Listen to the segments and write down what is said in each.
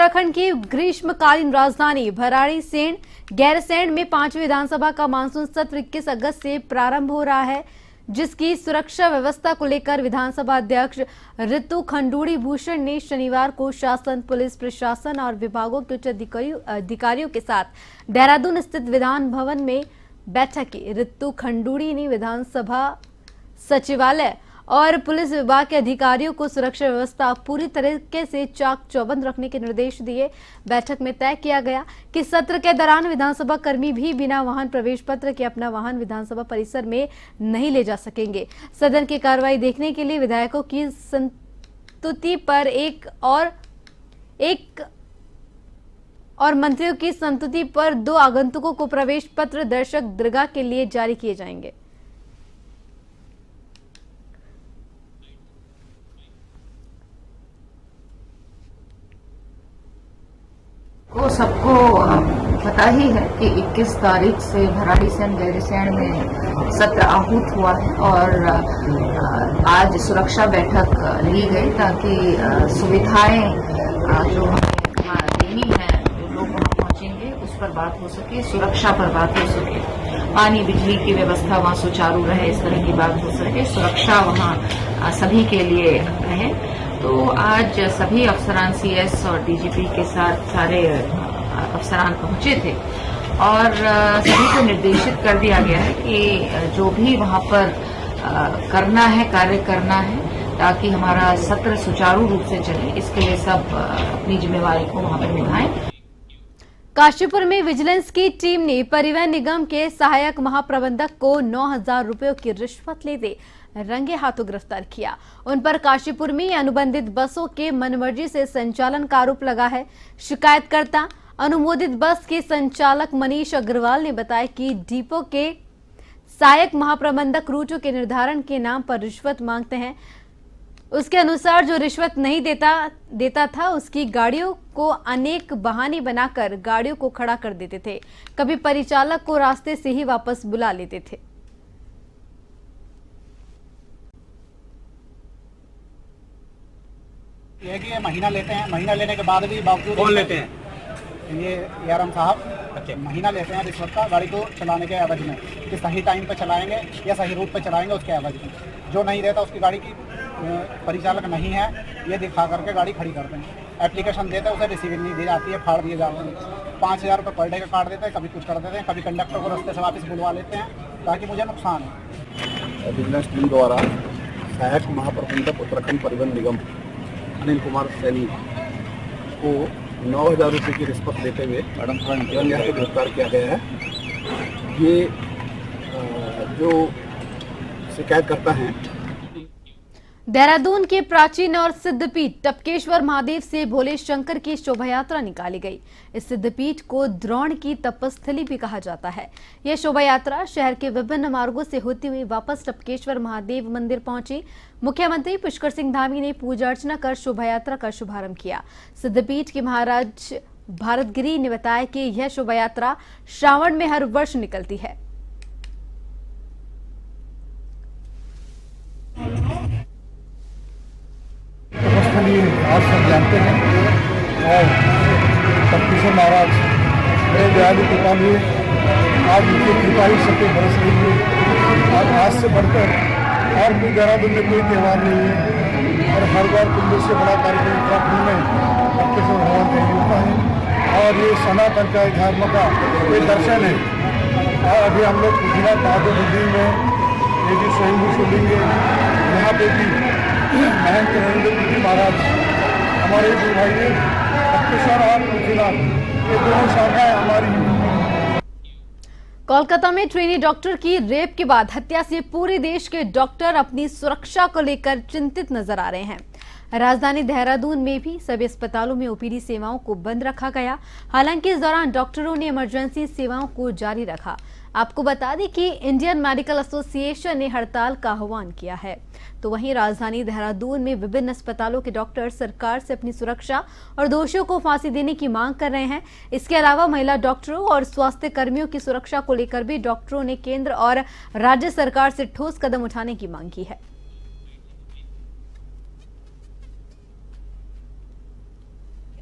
उत्तराखंड की ग्रीष्मकालीन राजधानी भराड़ीसैंण गैरसैंण में 5वीं विधानसभा का मानसून सत्र 21 अगस्त से प्रारंभ हो रहा है, जिसकी सुरक्षा व्यवस्था को लेकर विधानसभा अध्यक्ष ऋतु खंडूड़ी भूषण ने शनिवार को शासन, पुलिस प्रशासन और विभागों के उच्च अधिकारियों के साथ देहरादून स्थित विधान भवन में बैठक की। ऋतु खंडूड़ी ने विधानसभा सचिवालय और पुलिस विभाग के अधिकारियों को सुरक्षा व्यवस्था पूरी तरीके से चाक चौबंद रखने के निर्देश दिए। बैठक में तय किया गया कि सत्र के दौरान विधानसभा कर्मी भी बिना वाहन प्रवेश पत्र के अपना वाहन विधानसभा परिसर में नहीं ले जा सकेंगे। सदन की कार्रवाई देखने के लिए विधायकों की संस्तुति पर एक और मंत्रियों की संस्तुति पर 2 आगंतुकों को प्रवेश पत्र दर्शक दीर्घा के लिए जारी किए जाएंगे। को सबको पता ही है कि 21 तारीख से भराड़ीसैंण गैरसैंण में सत्र आहूत हुआ है और आज सुरक्षा बैठक ली गई ताकि सुविधाएं जो हमें वहाँ देनी है, जो लोग वहाँ पहुंचेंगे उस पर बात हो सके, सुरक्षा पर बात हो सके, पानी बिजली की व्यवस्था वहाँ सुचारू रहे, इस तरह की बात हो सके, सुरक्षा वहाँ सभी के लिए रहे। तो आज सभी अफसरान सीएस और डीजीपी के साथ सारे अफसरान पहुंचे थे और सभी को निर्देशित कर दिया गया है कि जो भी वहां पर करना है, कार्य करना है, ताकि हमारा सत्र सुचारू रूप से चले, इसके लिए सब अपनी जिम्मेवारी को वहां पर निभाएं। काशीपुर में विजिलेंस की टीम ने परिवहन निगम के सहायक महाप्रबंधक को 9,000 रुपयों की रिश्वत लेते रंगे हाथों गिरफ्तार किया। उन पर काशीपुर में अनुबंधित बसों के मनमर्जी से संचालन का आरोप लगा है। शिकायतकर्ता अनुमोदित बस के संचालक मनीष अग्रवाल ने बताया कि डिपो के सहायक महाप्रबंधक रूटों के निर्धारण के नाम पर रिश्वत मांगते हैं। उसके अनुसार जो रिश्वत नहीं देता था, उसकी गाड़ियों को अनेक बहाने बनाकर गाड़ियों को खड़ा कर देते थे। कभी परिचालक को रास्ते से ही वापस बुला लेते थे। ये कि ये महीना लेते हैं, महीना लेने के बाद भी बावजूद कौन लेते हैं? ये आराम साहब अच्छा, महीना लेते हैं रिश्वत का गाड़ी को चलाने के एवज में, कि सही टाइम पे चलाएंगे या सही रूट पे चलाएंगे उसके एवज में। जो नहीं रहता उसकी गाड़ी की परिचालक नहीं है ये दिखा करके गाड़ी खड़ी करते हैं। एप्लीकेशन देते हैं, उसे रिसीविंग नहीं दी जाती है, फाड़ दिए जाते हैं। 5,000 रुपये पर डे का काट देते हैं, कभी कुछ कर देते हैं, कभी कंडक्टर को रास्ते से वापस बुलवा लेते हैं ताकि मुझे नुकसान है। विजिलेंस टीम द्वारा सहायक महाप्रबंधक उत्तराखंड परिवहन निगम अनिल कुमार सैनी को 9,000 रुपये की रिश्वत लेते हुए रंगे हाथों गिरफ्तार किया गया है। ये जो शिकायतकर्ता हैं देहरादून के प्राचीन और सिद्धपीठ टपकेश्वर महादेव से भोले शंकर की शोभा यात्रा निकाली गई। इस सिद्धपीठ को द्रोण की तपस्थली भी कहा जाता है। यह शोभा यात्रा शहर के विभिन्न मार्गों से होती हुई वापस टपकेश्वर महादेव मंदिर पहुंची। मुख्यमंत्री पुष्कर सिंह धामी ने पूजा अर्चना कर शोभा यात्रा का शुभारंभ किया। सिद्धपीठ के महाराज भारतगिरी ने बताया कि यह शोभा यात्रा श्रावण में हर वर्ष निकलती है। आज सब जानते हैं और टपकेश्वर महाराज बड़े दयालु कृपा हुए, आज उनकी कृपा ही सब पे बरस रही है। और आज से बढ़कर और भी देहरादून में कोई त्यौहार नहीं है और हर बार कुंभ से बड़ा कार्यक्रम उत्तराखंड में टपकेश्वर भगवान का ही होता है और ये सनातन का धर्म का ये दर्शन है। और अभी हम लोग गुजरात बहादुर नदी में ये भी स्वयं शिवलिंग यहाँ पे भी महंत नरेंद्र महाराज हमारे गुरु भाई ने टपकेश्वर और गुजरात ये दोनों शाखाएं हमारी। कोलकाता में ट्रेनी डॉक्टर की रेप के बाद हत्या से पूरे देश के डॉक्टर अपनी सुरक्षा को लेकर चिंतित नजर आ रहे हैं। राजधानी देहरादून में भी सभी अस्पतालों में ओपीडी सेवाओं को बंद रखा गया। हालांकि इस दौरान डॉक्टरों ने इमरजेंसी सेवाओं को जारी रखा। आपको बता दें कि इंडियन मेडिकल एसोसिएशन ने हड़ताल का आह्वान किया है। तो वहीं राजधानी देहरादून में विभिन्न अस्पतालों के डॉक्टर सरकार से अपनी सुरक्षा और दोषियों को फांसी देने की मांग कर रहे हैं। इसके अलावा महिला डॉक्टरों और स्वास्थ्य कर्मियों की सुरक्षा को लेकर भी डॉक्टरों ने केंद्र और राज्य सरकार से ठोस कदम उठाने की मांग की है।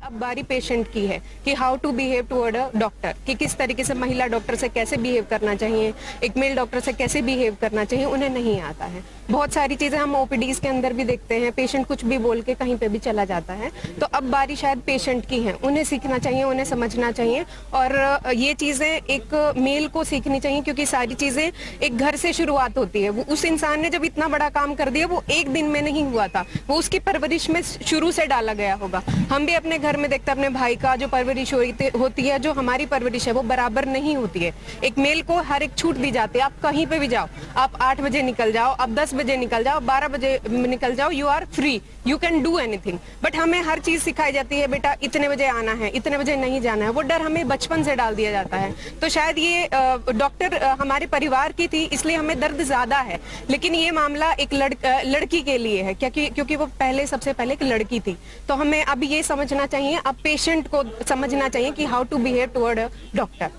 अब बारी पेशेंट की है कि how to behave toward a doctor, कि किस तरीके से महिला डॉक्टर से कैसे बिहेव करना चाहिए, एक मेल डॉक्टर से कैसे बिहेव करना चाहिए, उन्हें नहीं आता है। बहुत सारी चीजें हम ओपीडीज के अंदर भी देखते हैं, पेशेंट कुछ भी बोल के कहीं पे भी चला जाता है। तो अब बारी शायद पेशेंट की है, उन्हें सीखना चाहिए, उन्हें समझना चाहिए और ये चीजें एक मेल को सीखनी चाहिए, क्योंकि सारी चीजें एक घर से शुरुआत होती है। वो उस इंसान ने जब इतना बड़ा काम कर दिया, वो एक दिन में नहीं हुआ था, वो उसकी परवरिश में शुरू से डाला गया होगा। हम भी अपने घर में देखते हैं अपने भाई का जो परवरिश होती है, जो हमारी परवरिश है वो बराबर नहीं होती है। एक मेल को हर एक छूट दी जाती है, आप कहीं पे भी जाओ, आप 8 बजे निकल जाओ, आप 10 बजे निकल जाओ, 12 बजे निकल जाओ, you are free, you can do anything. But हमें हर चीज सिखाई जाती है, बेटा इतने बजे आना है, इतने बजे नहीं जाना है। वो डर हमें बचपन से डाल दिया जाता है। तो शायद ये डॉक्टर हमारे परिवार की थी, इसलिए हमें दर्द ज्यादा है, लेकिन ये मामला एक लड़की के लिए है, क्योंकि वो सबसे पहले एक लड़की थी। तो हमें अब ये समझना चाहिए, अब पेशेंट को समझना चाहिए कि how to behave toward a doctor.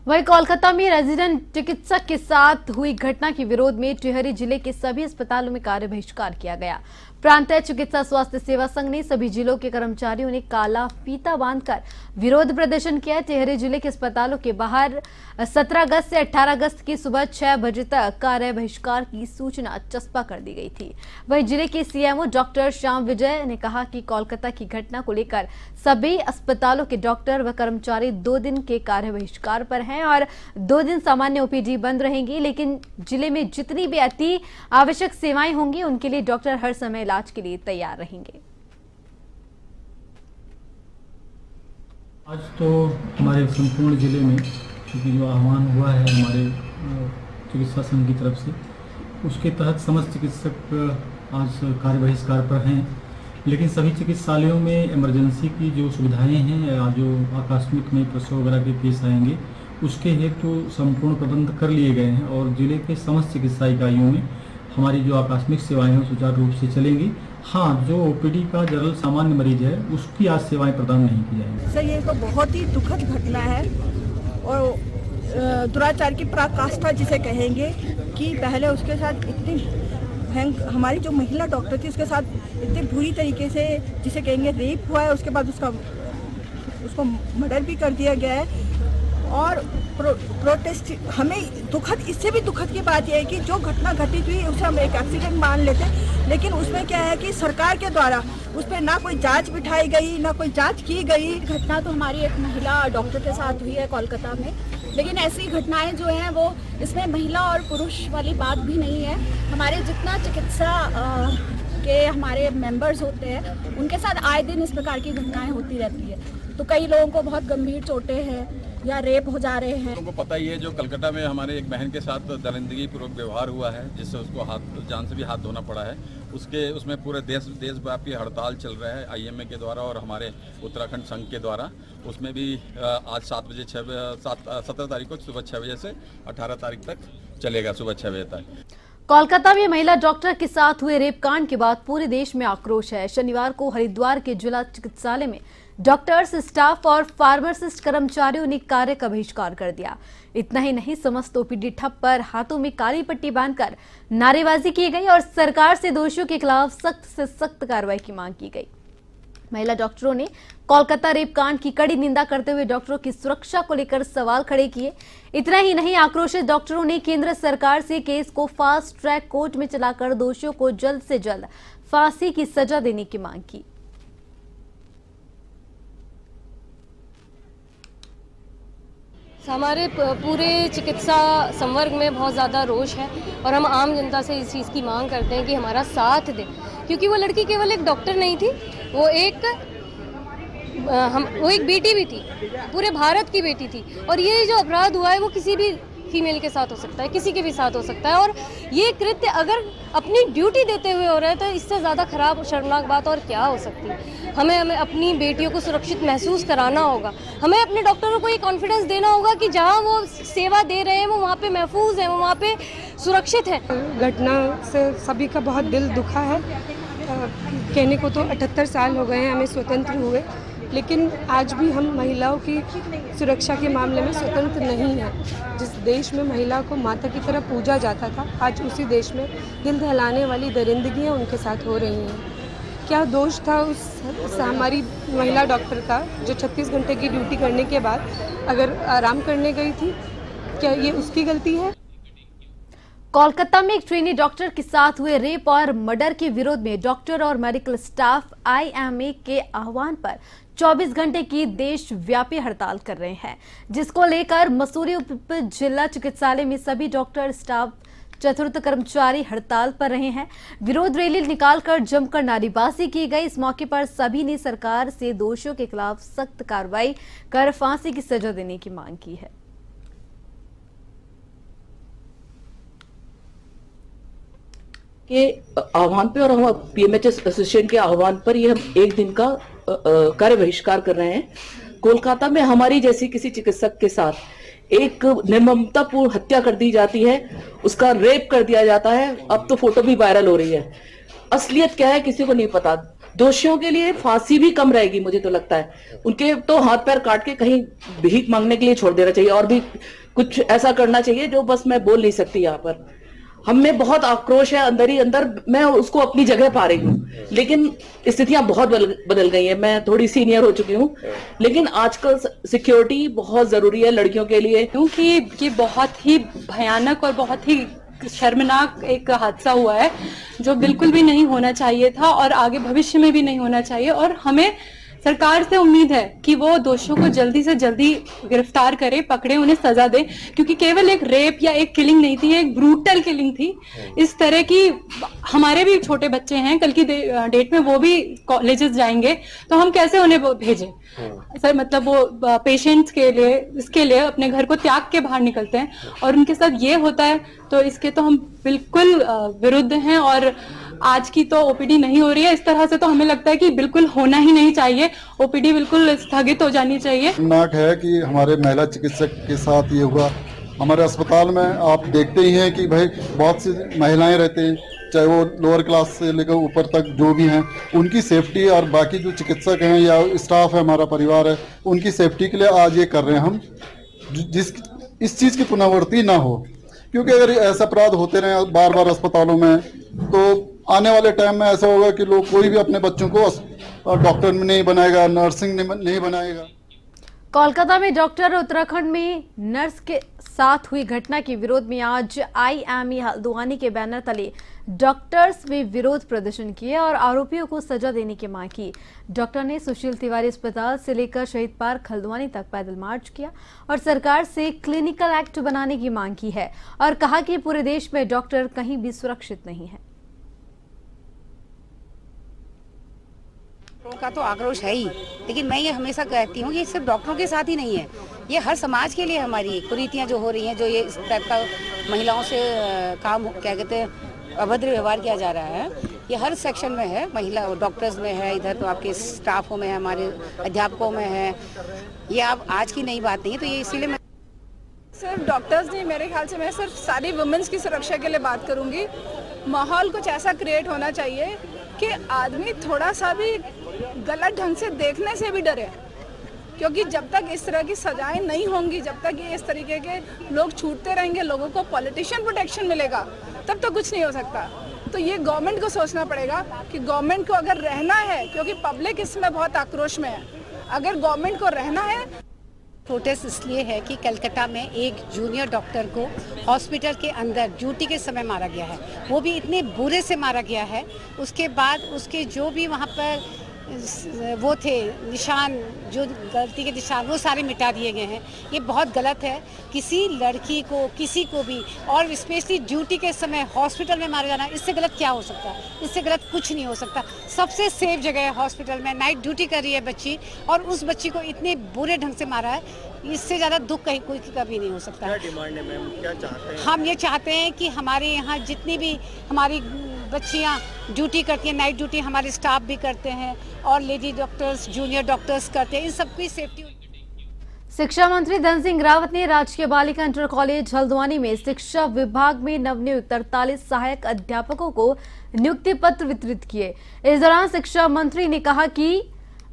वहीं कोलकाता में रेजिडेंट चिकित्सक के साथ हुई घटना के विरोध में टिहरी जिले के सभी अस्पतालों में कार्य बहिष्कार किया गया। प्रांतीय चिकित्सा स्वास्थ्य सेवा संघ ने सभी जिलों के कर्मचारियों ने काला फीता बांधकर विरोध प्रदर्शन किया। टिहरी जिले के अस्पतालों के बाहर 17 अगस्त से 18 अगस्त की सुबह 6 बजे तक कार्य बहिष्कार की सूचना चस्पा कर दी गई थी। वहीं जिले के सीएमओ डॉक्टर श्याम विजय ने कहा कि कोलकाता की घटना को लेकर सभी अस्पतालों के डॉक्टर व कर्मचारी 2 दिन के कार्य बहिष्कार पर हैं और 2 दिन सामान्य ओपीडी बंद रहेंगी, लेकिन जिले में जितनी भी अति आवश्यक सेवाएं होंगी उनके लिए डॉक्टर हर समय इलाज के लिए तैयार रहेंगे। आज तो हमारे संपूर्ण जिले में क्योंकि जो आह्वान हुआ है हमारे चिकित्सा संघ की तरफ से, उसके तहत समस्त चिकित्सक आज कार्य बहिष्कार पर हैं। लेकिन सभी चिकित्सालयों में इमरजेंसी की जो सुविधाएं हैं, जो आकस्मिक में प्रसव वगैरह के केस आएंगे, उसके हेतु संपूर्ण प्रबंध कर लिए गए हैं और जिले के समस्त चिकित्सा इकाइयों में हमारी जो आकस्मिक सेवाएं हैं सुचारू रूप से चलेंगी। हाँ, जो ओपीडी का जनरल सामान्य मरीज है उसकी आज सेवाएं प्रदान नहीं की जाएंगी। सर, ये तो बहुत ही दुखद घटना है और दुराचार की पराकाष्ठा जिसे कहेंगे कि पहले उसके साथ इतनी हमारी जो महिला डॉक्टर थी उसके साथ इतनी बुरी तरीके से जिसे कहेंगे रेप हुआ है, उसके बाद उसको मर्डर भी कर दिया गया है। और प्रोटेस्ट हमें दुखद, इससे भी दुखद की बात यह है कि जो घटना घटित हुई उसे हम एक एक्सीडेंट मान लेते हैं, लेकिन उसमें क्या है कि सरकार के द्वारा उस पर ना कोई जांच बिठाई गई, ना कोई जांच की गई। घटना तो हमारी एक महिला डॉक्टर के साथ हुई है कोलकाता में, लेकिन ऐसी घटनाएं जो हैं वो इसमें महिला और पुरुष वाली बात भी नहीं है। हमारे जितना चिकित्सा के हमारे मेंबर्स होते हैं उनके साथ आए दिन इस प्रकार की घटनाएं होती रहती है। तो कई लोगों को बहुत गंभीर चोटें हैं या रेप हो जा रहे हैं। लोगों को पता ही है जो कलकत्ता में हमारे एक बहन के साथ दरिंदगी पूर्वक व्यवहार हुआ है, जिससे उसको जान से भी हाथ धोना पड़ा है। उसमें पूरे देशव्यापी हड़ताल चल रहा है आईएमए के द्वारा और हमारे उत्तराखंड संघ के द्वारा। उसमें भी आज 17 तारीख को सुबह 6 बजे से 18 तारीख तक चलेगा, सुबह 6 बजे तक। कोलकाता में महिला डॉक्टर के साथ हुए रेप कांड के बाद पूरे देश में आक्रोश है। शनिवार को हरिद्वार के जिला चिकित्सालय में डॉक्टर्स, स्टाफ और फार्मासिस्ट कर्मचारियों ने कार्य का बहिष्कार कर दिया। इतना ही नहीं, समस्त ओपीडी ठप पर हाथों में काली पट्टी बांधकर नारेबाजी की गई और सरकार से दोषियों के खिलाफ सख्त से सख्त कार्रवाई की मांग की गई। महिला डॉक्टरों ने कोलकाता रेप कांड की कड़ी निंदा करते हुए डॉक्टरों की सुरक्षा को लेकर सवाल खड़े किए। इतना ही नहीं, आक्रोशित डॉक्टरों ने केंद्र सरकार से केस को फास्ट ट्रैक कोर्ट में चलाकर दोषियों को जल्द से जल्द फांसी की सजा देने की मांग की। हमारे पूरे चिकित्सा संवर्ग में बहुत ज़्यादा रोष है और हम आम जनता से इस चीज़ की मांग करते हैं कि हमारा साथ दें, क्योंकि वो लड़की केवल एक डॉक्टर नहीं थी, वो एक बेटी भी थी, पूरे भारत की बेटी थी। और ये जो अपराध हुआ है वो किसी भी फीमेल के साथ हो सकता है, किसी के भी साथ हो सकता है। और ये कृत्य अगर अपनी ड्यूटी देते हुए हो रहा है तो इससे ज़्यादा खराब शर्मनाक बात और क्या हो सकती है। हमें अपनी बेटियों को सुरक्षित महसूस कराना होगा। हमें अपने डॉक्टरों को ये कॉन्फिडेंस देना होगा कि जहाँ वो सेवा दे रहे हैं वो वहाँ पे महफूज है, वो वहाँ पे सुरक्षित है। घटना से सभी का बहुत दिल दुखा है। कहने को तो 78 साल हो गए हैं हमें स्वतंत्र हुए, लेकिन आज भी हम महिलाओं की सुरक्षा के मामले में स्वतंत्र नहीं हैं। जिस देश में महिला को माता की तरह पूजा जाता था, आज उसी देश में दिल दहलाने वाली दरिंदगियां उनके साथ हो रही हैं। क्या दोष था उस हमारी महिला डॉक्टर का जो 36 घंटे की ड्यूटी करने के बाद अगर आराम करने गई थी? क्या ये उसकी गलती है? कोलकाता में एक ट्रेनी डॉक्टर के साथ हुए रेप और मर्डर के विरोध में डॉक्टर और मेडिकल स्टाफ IMA के आह्वान पर 24 घंटे की देशव्यापी हड़ताल कर रहे हैं, जिसको लेकर मसूरी उप जिला चिकित्सालय में सभी डॉक्टर, स्टाफ, चतुर्थ कर्मचारी हड़ताल पर रहे हैं। विरोध रैली निकालकर जमकर नारेबाजी की गई। इस मौके पर सभी ने सरकार से दोषियों के खिलाफ सख्त कार्रवाई कर फांसी की सजा देने की मांग की है। के आह्वान पे और हम PMHS एसोसिएशन के आह्वान पर ये हम एक दिन का कार्य बहिष्कार कर रहे हैं। कोलकाता में हमारी जैसी किसी चिकित्सक के साथ एक निर्ममतापूर्ण हत्या कर दी जाती है, उसका रेप कर दिया जाता है। अब तो फोटो भी वायरल हो रही है। असलियत क्या है किसी को नहीं पता। दोषियों के लिए फांसी भी कम रहेगी, मुझे तो लगता है। उनके तो हाथ पैर काट के कहीं भीख मांगने के लिए छोड़ देना चाहिए और भी कुछ ऐसा करना चाहिए जो बस मैं बोल नहीं सकती। यहाँ पर हम में बहुत आक्रोश है अंदर ही अंदर, मैं उसको अपनी जगह पा रही हूँ, लेकिन स्थितियां बहुत बदल गई है। मैं थोड़ी सीनियर हो चुकी हूँ, लेकिन आजकल सिक्योरिटी बहुत जरूरी है लड़कियों के लिए, क्योंकि ये बहुत ही भयानक और बहुत ही शर्मनाक एक हादसा हुआ है जो बिल्कुल भी नहीं होना चाहिए था और आगे भविष्य में भी नहीं होना चाहिए। और हमें सरकार से उम्मीद है कि वो दोषियों को जल्दी से जल्दी गिरफ्तार करे, पकड़े, उन्हें सजा दे, क्योंकि केवल एक रेप या एक किलिंग नहीं थी, एक ब्रूटल किलिंग थी। इस तरह की हमारे भी छोटे बच्चे हैं, कल की डेट में वो भी कॉलेजेस जाएंगे, तो हम कैसे उन्हें भेजें? सर मतलब वो पेशेंट्स के लिए, इसके लिए अपने घर को त्याग के बाहर निकलते हैं और उनके साथ ये होता है, तो इसके तो हम बिल्कुल विरुद्ध हैं। और आज की तो OPD नहीं हो रही है इस तरह से, तो हमें लगता है कि बिल्कुल होना ही नहीं चाहिए। OPD बिल्कुल स्थगित हो जानी चाहिए। नाक है कि हमारे महिला चिकित्सक के साथ ये हुआ। हमारे अस्पताल में आप देखते ही हैं कि भाई बहुत सी महिलाएं रहती हैं, चाहे वो लोअर क्लास से लेकर ऊपर तक जो भी हैं, उनकी सेफ्टी और बाकी जो चिकित्सक हैं या स्टाफ है, हमारा परिवार है, उनकी सेफ्टी के लिए आज ये कर रहे हैं हम, जिस इस चीज़ की पुनरावृत्ति ना हो। क्योंकि अगर ऐसे अपराध होते रहे बार बार अस्पतालों में, तो आने वाले टाइम में ऐसा होगा कि लोग कोई भी अपने बच्चों को डॉक्टर में नहीं बनाएगा, नर्सिंग नहीं बनाएगा। कोलकाता में डॉक्टर और उत्तराखंड में नर्स के साथ हुई घटना के विरोध में आज IMA हल्द्वानी के बैनर तले डॉक्टर्स में विरोध प्रदर्शन किए और आरोपियों को सजा देने की मांग की। डॉक्टर ने सुशील तिवारी अस्पताल से लेकर शहीद पार्क हल्द्वानी तक पैदल मार्च किया और सरकार से क्लिनिकल एक्ट बनाने की मांग की है और कहा कि पूरे देश में डॉक्टर कहीं भी सुरक्षित नहीं है। का तो आक्रोश है ही, लेकिन मैं ये हमेशा कहती हूँ कि सिर्फ डॉक्टरों के साथ ही नहीं है, ये हर समाज के लिए हमारी कुरीतियाँ जो हो रही हैं, जो ये इस टाइप का महिलाओं से काम क्या कहते हैं अभद्र व्यवहार किया जा रहा है, ये हर सेक्शन में है। महिला डॉक्टर्स में है, इधर तो आपके स्टाफों में है, हमारे अध्यापकों में है। ये अब आज की नई बात नहीं है, तो ये इसीलिए मैं सिर्फ डॉक्टर्स नहीं, मेरे ख्याल से मैं सिर्फ सारी वुमेन्स की सुरक्षा के लिए बात करूंगी। माहौल कुछ ऐसा क्रिएट होना चाहिए कि आदमी थोड़ा सा भी गलत ढंग से देखने से भी डरे, क्योंकि जब तक इस तरह की सजाएं नहीं होंगी, जब तक ये इस तरीके के लोग छूटते रहेंगे, लोगों को पॉलिटिशियन प्रोटेक्शन मिलेगा, तब तो कुछ नहीं हो सकता। तो ये गवर्नमेंट को सोचना पड़ेगा कि गवर्नमेंट को अगर रहना है, क्योंकि पब्लिक इसमें बहुत आक्रोश में है, अगर गवर्नमेंट को रहना है। प्रोटेस्ट इसलिए है कि कलकत्ता में एक जूनियर डॉक्टर को हॉस्पिटल के अंदर ड्यूटी के समय मारा गया है, वो भी इतने बुरे से मारा गया है। उसके बाद उसके जो भी वहाँ पर वो थे निशान, जो गलती के निशान, वो सारे मिटा दिए गए हैं। ये बहुत गलत है। किसी लड़की को, किसी को भी, और स्पेशली ड्यूटी के समय हॉस्पिटल में मारा जाना, इससे गलत क्या हो सकता है? इससे गलत कुछ नहीं हो सकता। सबसे सेफ जगह है हॉस्पिटल में, नाइट ड्यूटी कर रही है बच्ची, और उस बच्ची को इतने बुरे ढंग से मारा है, इससे ज़्यादा दुख कहीं कोई कभी नहीं हो सकता। क्या डिमांड है मैम, क्या चाहते हैं? हम ये चाहते हैं कि हमारे यहाँ जितनी भी हमारी बच्चियाँ ड्यूटी करती हैं, नाइट ड्यूटी हमारे स्टाफ भी करते हैं, और लेडी डॉक्टर्स, जूनियर डॉक्टर्स करते हैं, इन सबकी सेफ्टी। शिक्षा मंत्री धन सिंह रावत ने राजकीय बालिका इंटर कॉलेज हल्द्वानी में शिक्षा विभाग में नवनियुक्त 48 सहायक अध्यापकों को नियुक्ति पत्र वितरित किए। इस दौरान शिक्षा मंत्री ने कहा कि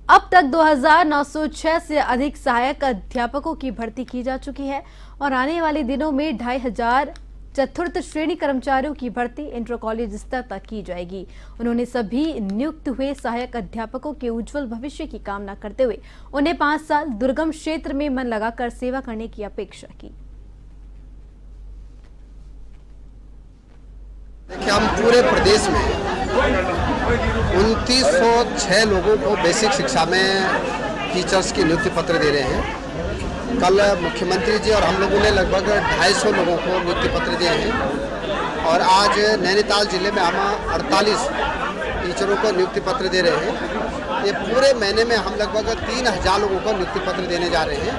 अब तक 2906 से अधिक सहायक अध्यापकों की भर्ती की जा चुकी है और आने वाले दिनों में 2500 चतुर्थ श्रेणी कर्मचारियों की भर्ती इंटर कॉलेज स्तर तक की जाएगी। उन्होंने सभी नियुक्त हुए सहायक अध्यापकों के उज्जवल भविष्य की कामना करते हुए उन्हें 5 साल दुर्गम क्षेत्र में मन लगाकर सेवा करने की अपेक्षा की। देखिए, हम पूरे प्रदेश में 2906 लोगों को बेसिक शिक्षा में टीचर्स की नियुक्ति पत्र दे रहे हैं। कल मुख्यमंत्री जी और हम लोगों ने लगभग 250 लोगों को नियुक्ति पत्र दिए हैं और आज नैनीताल जिले में हम 48 टीचरों को नियुक्ति पत्र दे रहे हैं। ये पूरे महीने में हम लगभग 3000 लोगों को नियुक्ति पत्र देने जा रहे हैं।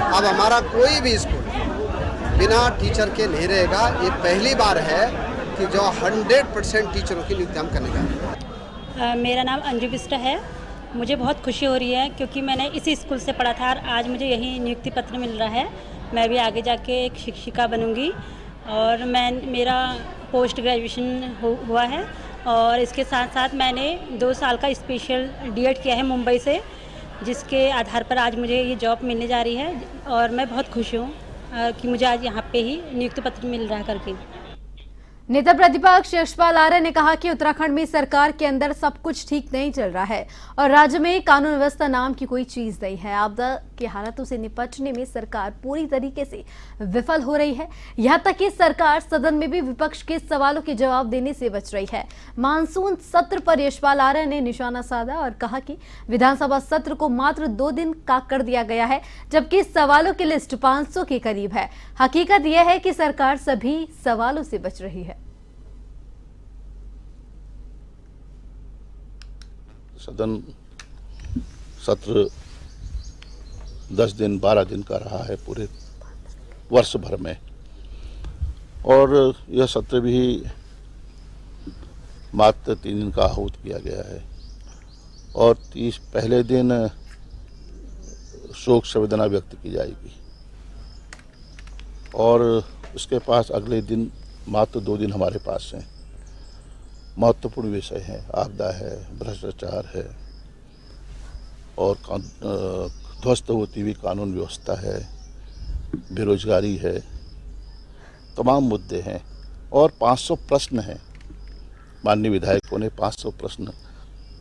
अब हमारा कोई भी स्कूल बिना टीचर के नहीं रहेगा। ये पहली बार है कि जो 100% टीचरों की नियुक्ति हम करने जा रहे हैं। मेरा नाम अंजू बिष्ट है। मुझे बहुत खुशी हो रही है क्योंकि मैंने इसी स्कूल से पढ़ा था और आज मुझे यही नियुक्ति पत्र मिल रहा है। मैं भी आगे जाके एक शिक्षिका बनूंगी और मेरा पोस्ट ग्रेजुएशन हुआ है और इसके साथ साथ मैंने 2 साल का स्पेशल डीएड किया है मुंबई से, जिसके आधार पर आज मुझे ये जॉब मिलने जा रही है और मैं बहुत खुश हूँ कि मुझे आज यहाँ पे ही नियुक्ति पत्र मिल रहा है करके। नेता प्रतिपक्ष यशपाल आर्य ने कहा कि उत्तराखंड में सरकार के अंदर सब कुछ ठीक नहीं चल रहा है और राज्य में कानून व्यवस्था नाम की कोई चीज नहीं है। आपदा की हालातों से निपटने में सरकार पूरी तरीके से विफल हो रही है। यहाँ तक कि सरकार सदन में भी विपक्ष के सवालों के जवाब देने से बच रही है। मानसून सत्र पर यशपाल आर्य ने निशाना साधा और कहा कि विधानसभा सत्र को मात्र 2 दिन का कर दिया गया है, जबकि सवालों की लिस्ट 500 के करीब है। हकीकत यह है कि सरकार सभी सवालों से बच रही है। सदन सत्र 10 दिन 12 दिन का रहा है पूरे वर्ष भर में और यह सत्र भी मात्र 3 दिन का आहूत किया गया है और पहले दिन शोक संवेदना व्यक्त की जाएगी और उसके पास अगले दिन मात्र 2 दिन हमारे पास हैं। महत्वपूर्ण विषय हैं, आपदा है, भ्रष्टाचार है और ध्वस्त होती हुई कानून व्यवस्था है, बेरोजगारी है, तमाम मुद्दे हैं और 500 प्रश्न हैं। माननीय विधायकों ने 500 प्रश्न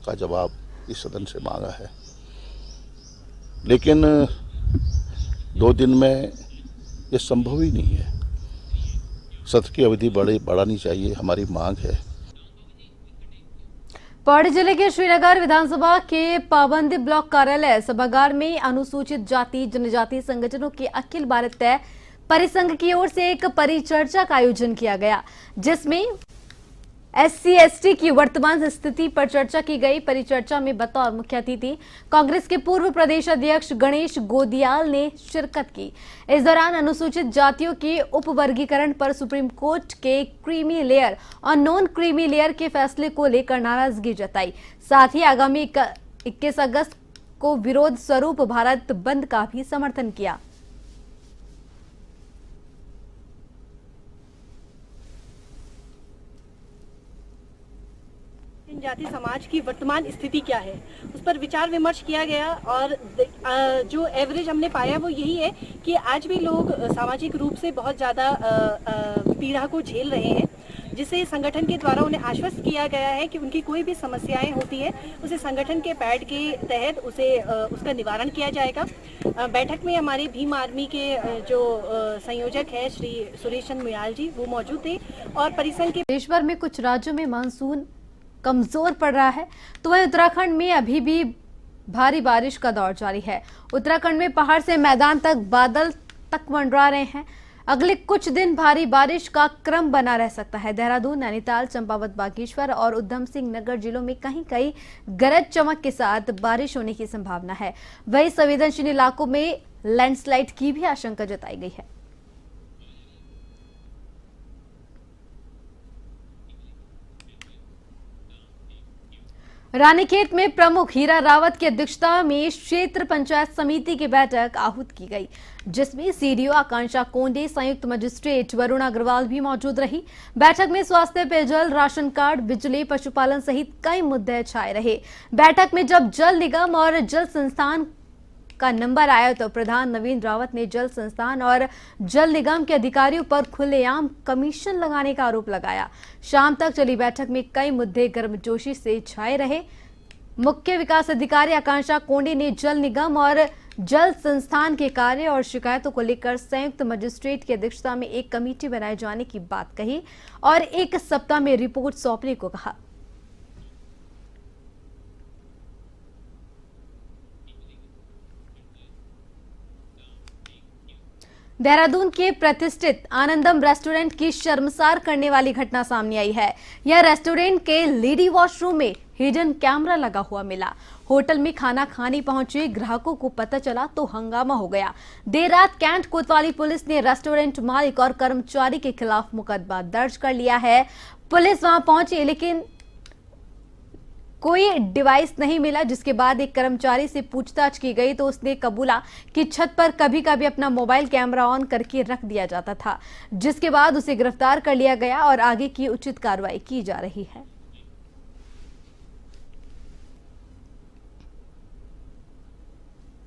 का जवाब इस सदन से मांगा है, लेकिन 2 दिन में ये संभव ही नहीं है। सत्र की अवधि बढ़ानी चाहिए, हमारी मांग है। पौड़ी जिले के श्रीनगर विधानसभा के पाबंदी ब्लॉक कार्यालय सभागार में अनुसूचित जाति जनजाति संगठनों के अखिल भारतीय परिसंघ की ओर से एक परिचर्चा का आयोजन किया गया, जिसमें SC/ST की वर्तमान स्थिति पर चर्चा की गई। परिचर्चा में बतौर मुख्य अतिथि कांग्रेस के पूर्व प्रदेश अध्यक्ष गणेश गोदियाल ने शिरकत की। इस दौरान अनुसूचित जातियों के उपवर्गीकरण पर सुप्रीम कोर्ट के क्रीमी लेयर और नॉन क्रीमी लेयर के फैसले को लेकर नाराजगी जताई। साथ ही आगामी 21 अगस्त को विरोध स्वरूप भारत बंद का भी समर्थन किया। जनजाति समाज की वर्तमान स्थिति क्या है, उस पर विचार विमर्श किया गया और जो एवरेज हमने पाया वो यही है कि आज भी लोग सामाजिक रूप से बहुत ज़्यादा पीड़ा को झेल रहे हैं, जिसे संगठन के द्वारा उन्हें आश्वस्त किया गया है कि उनकी कोई भी समस्याएं होती है उसे संगठन के पैड के तहत उसका निवारण किया जाएगा। बैठक में हमारे भीम आर्मी के जो संयोजक है श्री सुरेश चंद्र मुयाल जी, वो मौजूद थे और परिसंघ के देश भर में कुछ राज्यों में मानसून कमजोर पड़ रहा है, तो वहीं उत्तराखंड में अभी भी भारी बारिश का दौर जारी है। उत्तराखंड में पहाड़ से मैदान तक बादल तक मंडरा रहे हैं। अगले कुछ दिन भारी बारिश का क्रम बना रह सकता है। देहरादून, नैनीताल, चंपावत, बागेश्वर और उधम सिंह नगर जिलों में कहीं कहीं गरज चमक के साथ बारिश होने की संभावना है। वहीं संवेदनशील इलाकों में लैंडस्लाइड की भी आशंका जताई गई है। रानीखेत में प्रमुख हीरा रावत की अध्यक्षता में क्षेत्र पंचायत समिति की बैठक आहूत की गई, जिसमें सीडीओ आकांक्षा कोंडे, संयुक्त मजिस्ट्रेट वरुण अग्रवाल भी मौजूद रही। बैठक में स्वास्थ्य, पेयजल, राशन कार्ड, बिजली, पशुपालन सहित कई मुद्दे छाए रहे। बैठक में जब जल निगम और जल संस्थान का नंबर आया तो प्रधान नवीन रावत ने जल संस्थान और जल निगम के अधिकारियों पर खुलेआम कमीशन लगाने का आरोप लगाया। शाम तक चली बैठक में कई मुद्दे गर्मजोशी से छाए रहे। मुख्य विकास अधिकारी आकांक्षा कोंडे ने जल निगम और जल संस्थान के कार्य और शिकायतों को लेकर संयुक्त मजिस्ट्रेट की अध्यक्षता में एक कमेटी बनाए जाने की बात कही और 1 सप्ताह में रिपोर्ट सौंपने को कहा। देहरादून के प्रतिष्ठित आनंदम रेस्टोरेंट की शर्मसार करने वाली घटना सामने आई है। यह रेस्टोरेंट के लेडी वॉशरूम में हिडन कैमरा लगा हुआ मिला। होटल में खाना खाने पहुंचे ग्राहकों को पता चला तो हंगामा हो गया। देर रात कैंट कोतवाली पुलिस ने रेस्टोरेंट मालिक और कर्मचारी के खिलाफ मुकदमा दर्ज कर लिया है। पुलिस वहां पहुंची लेकिन कोई डिवाइस नहीं मिला, जिसके बाद एक कर्मचारी से पूछताछ की गई तो उसने कबूला कि छत पर कभी कभी अपना मोबाइल कैमरा ऑन करके रख दिया जाता था, जिसके बाद उसे गिरफ्तार कर लिया गया और आगे की उचित कार्रवाई की जा रही है।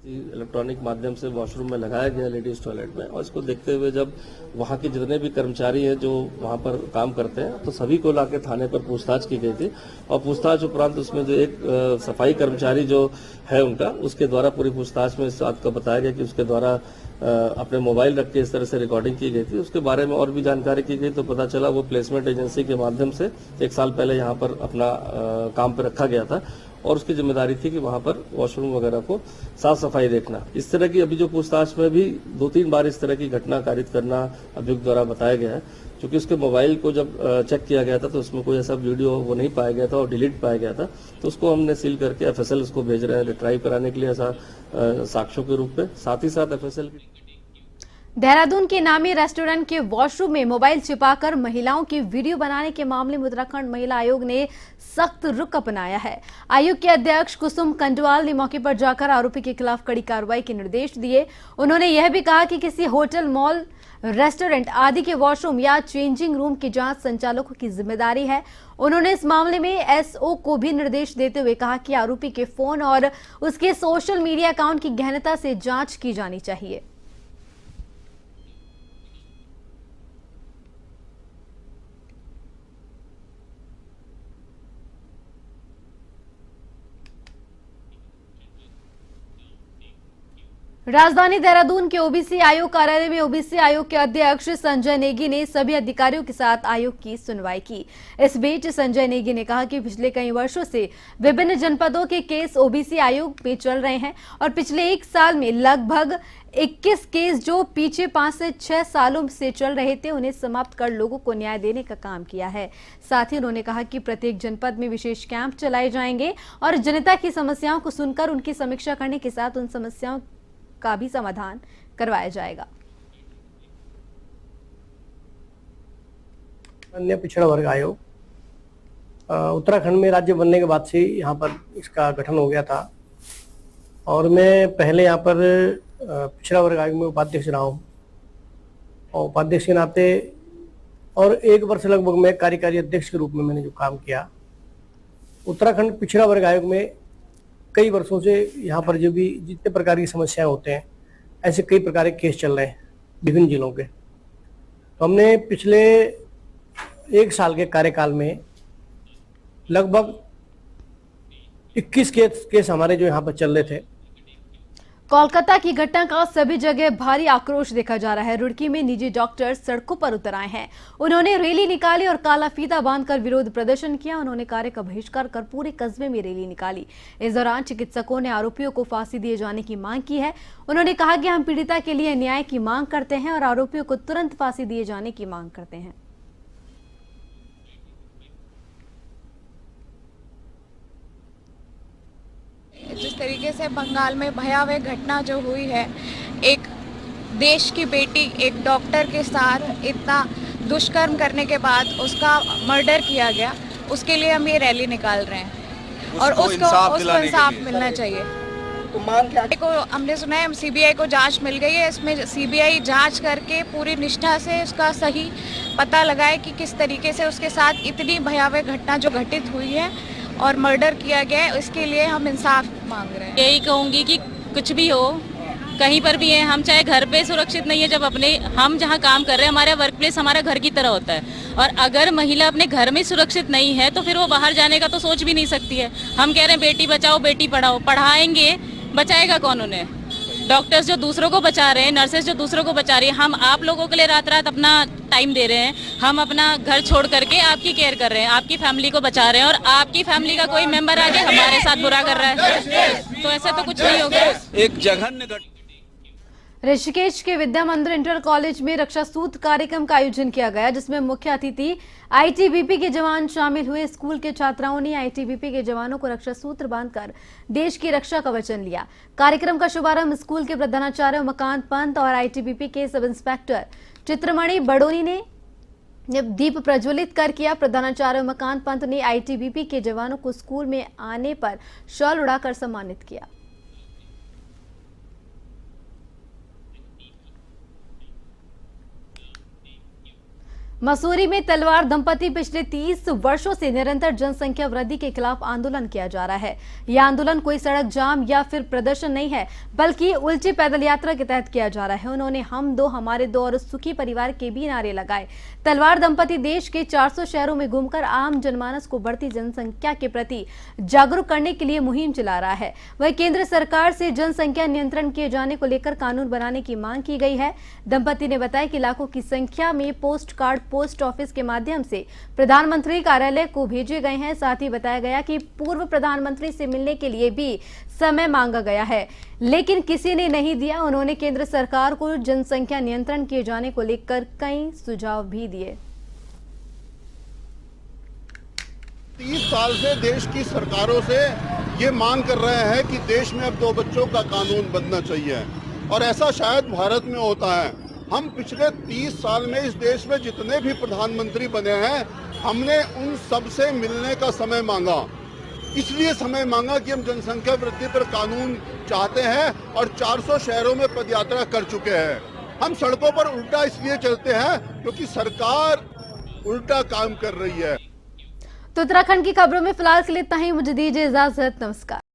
इलेक्ट्रॉनिक माध्यम से वॉशरूम में लगाया गया लेडीज टॉयलेट में, और इसको देखते हुए जब वहाँ के जितने भी कर्मचारी हैं जो वहाँ पर काम करते हैं तो सभी को लाके थाने पर पूछताछ की गई थी। और पूछताछ उपरांत उसमें जो एक सफाई कर्मचारी जो है उनका, उसके द्वारा पूरी पूछताछ में इस बात को बताया गया कि उसके द्वारा अपने मोबाइल रख के इस तरह से रिकॉर्डिंग की गई थी। उसके बारे में और भी जानकारी की गई तो पता चला वो प्लेसमेंट एजेंसी के माध्यम से 1 साल पहले यहाँ पर अपना काम पर रखा गया था और उसकी जिम्मेदारी थी कि वहां पर वॉशरूम वगैरह को साफ सफाई देखना। इस तरह की अभी जो पूछताछ में भी 2-3 बार इस तरह की घटना कारित करना अभियुक्त द्वारा बताया गया है। क्योंकि उसके मोबाइल को जब चेक किया गया था तो उसमें कोई ऐसा वीडियो वो नहीं पाया गया था और डिलीट पाया गया था, तो उसको हमने सील करके FSL उसको भेज रहे हैं रिट्राइव कराने के लिए ऐसा साक्ष्यों के रूप में। साथ ही साथ FSL की देहरादून के नामी रेस्टोरेंट के वॉशरूम में मोबाइल छिपाकर महिलाओं की वीडियो बनाने के मामले में उत्तराखंड महिला आयोग ने सख्त रुख अपनाया है। आयोग के अध्यक्ष कुसुम कंडवाल ने मौके पर जाकर आरोपी के खिलाफ कड़ी कार्रवाई के निर्देश दिए। उन्होंने यह भी कहा कि किसी होटल, मॉल, रेस्टोरेंट आदि के वॉशरूम या चेंजिंग रूम की जांच संचालकों की जिम्मेदारी है। उन्होंने इस मामले में SO को भी निर्देश देते हुए कहा कि आरोपी के फोन और उसके सोशल मीडिया अकाउंट की गहनता से जांच की जानी चाहिए। राजधानी देहरादून के ओबीसी आयोग कार्यालय में ओबीसी आयोग के अध्यक्ष संजय नेगी ने सभी अधिकारियों के साथ आयोग की सुनवाई की। इस बीच संजय नेगी ने कहा कि पिछले कई वर्षों से विभिन्न जनपदों के केस ओबीसी आयोग में चल रहे हैं और पिछले 1 साल में लगभग 21 केस जो पीछे 5 से 6 सालों से चल रहे थे उन्हें समाप्त कर लोगों को न्याय देने का काम किया है। साथ ही उन्होंने कहा कि प्रत्येक जनपद में विशेष कैंप चलाए जाएंगे और जनता की समस्याओं को सुनकर उनकी समीक्षा करने के साथ उन समस्याओं का भी समाधान करवाया जाएगा। अन्य पिछड़ा वर्ग आयोग उत्तराखंड में राज्य बनने के बाद से यहाँ पर इसका गठन हो गया था और मैं पहले यहाँ पर पिछड़ा वर्ग आयोग में उपाध्यक्ष रहा हूँ और उपाध्यक्ष के नाते और 1 वर्ष लगभग मैं कार्यकारी अध्यक्ष के रूप में मैंने जो काम किया। उत्तराखंड पिछड़ा वर्ग आयोग में कई वर्षों से यहाँ पर जो भी जितने प्रकार की समस्याएं होते हैं ऐसे कई प्रकार के केस चल रहे हैं विभिन्न जिलों के। तो हमने पिछले 1 साल के कार्यकाल में लगभग 21 केस हमारे जो यहाँ पर चल रहे थे। कोलकाता की घटना का सभी जगह भारी आक्रोश देखा जा रहा है। रुड़की में निजी डॉक्टर सड़कों पर उतर आए हैं। उन्होंने रैली निकाली और काला फीता बांधकर विरोध प्रदर्शन किया। उन्होंने कार्य का बहिष्कार कर पूरे कस्बे में रैली निकाली। इस दौरान चिकित्सकों ने आरोपियों को फांसी दिए जाने की मांग की है। उन्होंने कहा कि हम पीड़िता के लिए न्याय की मांग करते हैं और आरोपियों को तुरंत फांसी दिए जाने की मांग करते हैं। जिस तरीके से बंगाल में भयावह घटना जो हुई है, एक देश की बेटी एक डॉक्टर के साथ इतना दुष्कर्म करने के बाद उसका मर्डर किया गया, उसके लिए हम ये रैली निकाल रहे हैं और उसको इंसाफ मिलना चाहिए। तो मांग क्या को हमने सुना है CBI को जांच मिल गई है, इसमें CBI जांच करके पूरी निष्ठा से उसका सही पता लगाए कि किस तरीके से उसके साथ इतनी भयावह घटना जो घटित हुई है और मर्डर किया गया है, इसके लिए हम इंसाफ मांग रहे हैं। यही कहूँगी कि कुछ भी हो, कहीं पर भी है, हम चाहे घर पे सुरक्षित नहीं है, जब अपने हम जहाँ काम कर रहे हैं हमारा वर्क प्लेस हमारा घर की तरह होता है, और अगर महिला अपने घर में सुरक्षित नहीं है तो फिर वो बाहर जाने का तो सोच भी नहीं सकती है। हम कह रहे हैं बेटी बचाओ बेटी पढ़ाओ, पढ़ाएंगे, बचाएगा कौन उन्हें? डॉक्टर्स जो दूसरों को बचा रहे हैं, नर्सेज जो दूसरों को बचा रही है, हम आप लोगों के लिए रात रात अपना टाइम दे रहे हैं, हम अपना घर छोड़ करके आपकी केयर कर रहे हैं, आपकी फैमिली को बचा रहे हैं, और आपकी फैमिली का कोई मेंबर आके हमारे साथ बुरा कर रहा है, तो ऐसा तो कुछ नहीं होगा। एक जघन्य ऋषिकेश के विद्या मंदिर इंटर कॉलेज में रक्षा सूत्र कार्यक्रम का आयोजन किया गया, जिसमें मुख्य अतिथि आईटीबीपी के जवान शामिल हुए। स्कूल के छात्राओं ने आईटीबीपी के जवानों को रक्षा सूत्र बांधकर देश की रक्षा का वचन लिया। कार्यक्रम का शुभारंभ स्कूल के प्रधानाचार्य उमाकांत पंत और आईटीबीपी के सब इंस्पेक्टर चित्रमणि बड़ोनी ने दीप प्रज्वलित कर किया। प्रधानाचार्य उमाकांत पंत ने आईटीबीपी के जवानों को स्कूल में आने पर शॉल उड़ाकर सम्मानित किया। मसूरी में तलवार दंपति पिछले 30 वर्षों से निरंतर जनसंख्या वृद्धि के खिलाफ आंदोलन किया जा रहा है। यह आंदोलन कोई सड़क जाम या फिर प्रदर्शन नहीं है, बल्कि उल्टी पैदल यात्रा के तहत किया जा रहा है। उन्होंने हम दो हमारे दो और सुखी परिवार के भी नारे लगाए। तलवार दंपति देश के 400 शहरों में घूमकर आम जनमानस को बढ़ती जनसंख्या के प्रति जागरूक करने के लिए मुहिम चला रहा है। वही केंद्र सरकार से जनसंख्या नियंत्रण किए जाने को लेकर कानून बनाने की मांग की गई है। दंपति ने बताया कि लाखों की संख्या में पोस्ट कार्ड पोस्ट ऑफिस के माध्यम से प्रधानमंत्री कार्यालय को भेजे गए हैं। साथ ही बताया गया कि पूर्व प्रधानमंत्री से मिलने के लिए भी समय मांगा गया है, लेकिन किसी ने नहीं दिया। उन्होंने केंद्र सरकार को जनसंख्या नियंत्रण किए जाने को लेकर कई सुझाव भी दिए। 30 साल से देश की सरकारों से ये मांग कर रहे हैं कि देश में अब 2 बच्चों का कानून बनना चाहिए, और ऐसा शायद भारत में होता है। हम पिछले 30 साल में इस देश में जितने भी प्रधानमंत्री बने हैं, हमने उन सब से मिलने का समय मांगा। इसलिए समय मांगा कि हम जनसंख्या वृद्धि पर कानून चाहते हैं, और 400 शहरों में पदयात्रा कर चुके हैं। हम सड़कों पर उल्टा इसलिए चलते हैं क्योंकि सरकार उल्टा काम कर रही है। तो उत्तराखंड की खबरों में फिलहाल के लिए इतना ही। मुझे दीजिए इजाजत। नमस्कार।